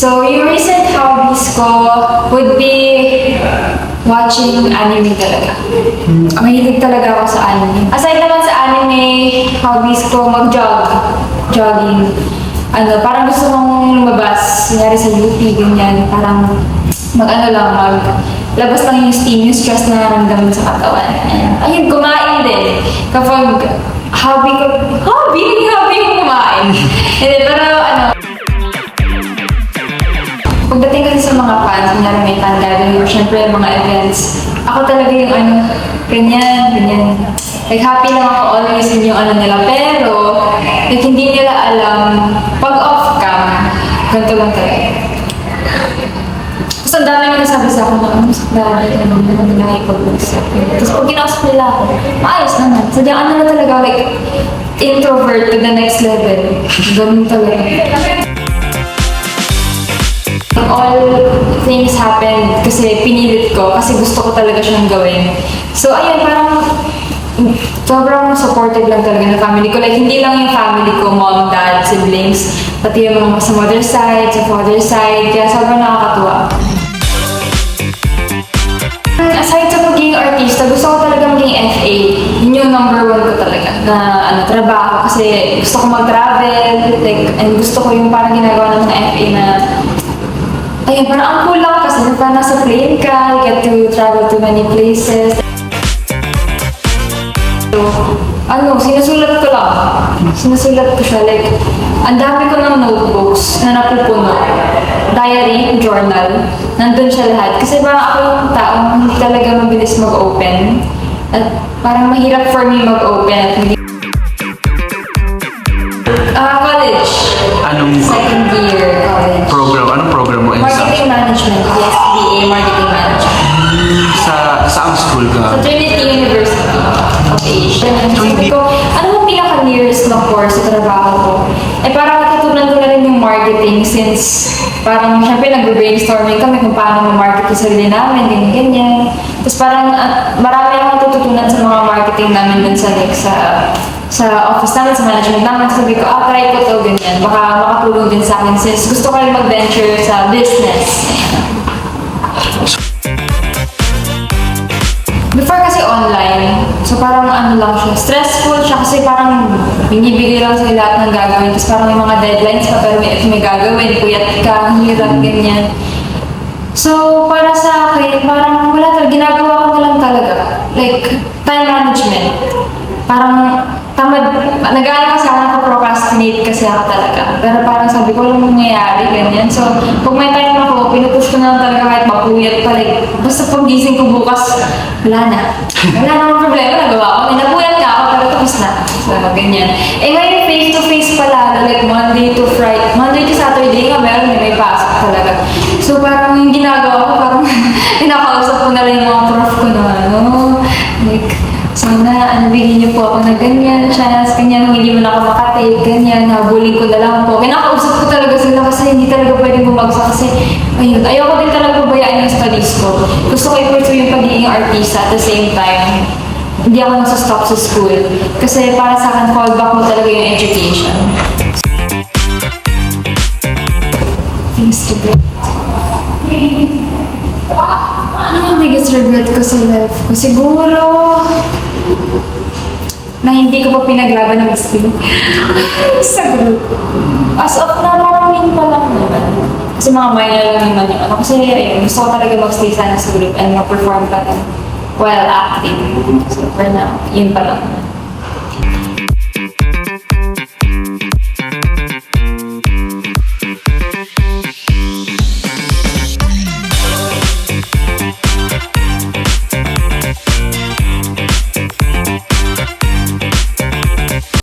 So, yung recent hobbies ko would be watching anime talaga. Mahilig talaga ako sa anime. Aside naman sa anime, hobbies ko jogging. Parang gusto kong lumabas, nangyari sa UP, ganyan. Parang labas lang yung steam, yung stress na naramdaman sa katawan. And, ayun, kumain din. Kapag hobby ko kumain. Pero pagdating kasi sa mga fans, kunyari may fan gathering or syempre mga events, ako talaga yung ganyan. Like happy lang ako always yun yung nila, pero like hindi nila alam, pag off cam, ganito lang talaga. Tapos ang dami nga nasabi sa akin na, mas dami, nakikipag-usap. Tapos pag kinausap nila ako, maayos naman. Sadyang na talaga, like, introvert to the next level. Ganun talaga. All things happened kasi pinilit ko, kasi gusto ko talaga siyang gawin. So ayun, parang sobrang supportive lang talaga ng family ko. Like hindi lang yung family ko, mom, dad, siblings, pati yung mga sa mother side, sa father side, kaya sobrang nakakatuwa. Aside sa maging artista, gusto ko talaga maging FA. Yun yung number 1 ko talaga na trabaho, kasi gusto ko mag-travel, like, and gusto ko yung parang ginagawa ng mga FA na ayun, parang ang cool lang kasi parang nasa plane ka, you get to travel to many places. So, sinusulat ko lang. Sinusulat ko siya, like, ang dami ko ng notebooks na napupuno. Diary, journal, nandun siya lahat. Kasi parang ako yung taong hindi talaga mabilis mag-open. At parang mahirap for me mag-open at hindi. College. Second year college. Anong program mo? Marketing management, yes, BA Marketing Management. Saan school ka? Sa Trinity University of Asia. Sabi ko, ano mo pinaka-nearest na course sa trabaho ko? Parang natutunan ko na rin yung marketing since parang syempre nag-brainstorming kami kung paano ma-market yung sarili namin, ganyan. Tapos parang marami akong natutunan sa mga marketing namin dun sa office namin, sa management namin. Sabi ko, try ko to, ganyan. Baka makatulong din sa akin since gusto ko rin mag-venture sa business. Before kasi online, so parang lang siya, stressful siya kasi parang binibigay lang sa'yo lahat ng gagawin. Tapos parang may mga deadlines pa, pero may gagawin, puyat ka, hirap, ganyan. So, para sa akin, parang wala talaga, ginagawa ko na lang talaga. Like, time management. Parang tamad, nag-aaral kasi ako, procrastinate kasi ako talaga. Pero parang sabi ko, walang mangyayari, ganyan. So, kung may time ako, pinupush ko na lang talaga kahit mapuyat pa. Like, basta pag gising ko bukas, wala na. Wala namang problema, nagawa ko. Napuyat ka ako, pero tapos na. So, ganyan. Ngayon, face-to-face pala, like Monday to Saturday nga, may pasok talaga. So, parang yung ginagawa ko, parang pinakausap ko na rin yung mga prof ko na, like, sana, bigyan niyo po ako na ganyan, chance, ganyan, hindi mo na ako makatake, ganyan, habulin ko na lang po. Kinakausap ko talaga sila kasi hindi talaga pwedeng bumagsak kasi, ayun, ayoko din talaga babayaan yung studies ko. Gusto ko i-pursue yung pagiging artista at the same time, hindi ako nasa-stop sa school. Kasi para sa akin, fallback mo talaga yung education. Things to do. Ano ang biggest regret ko sa life ko? Siguro, na hindi ko pa pinaglaban ng skill sa group. As of na, parang yun pa lang naman. Kasi mga minor lang naman yung ano. Kasi ayun, gusto ko talaga mag-stay sana sa group and mag-perform pa lang while acting. So for now, yun pa lang.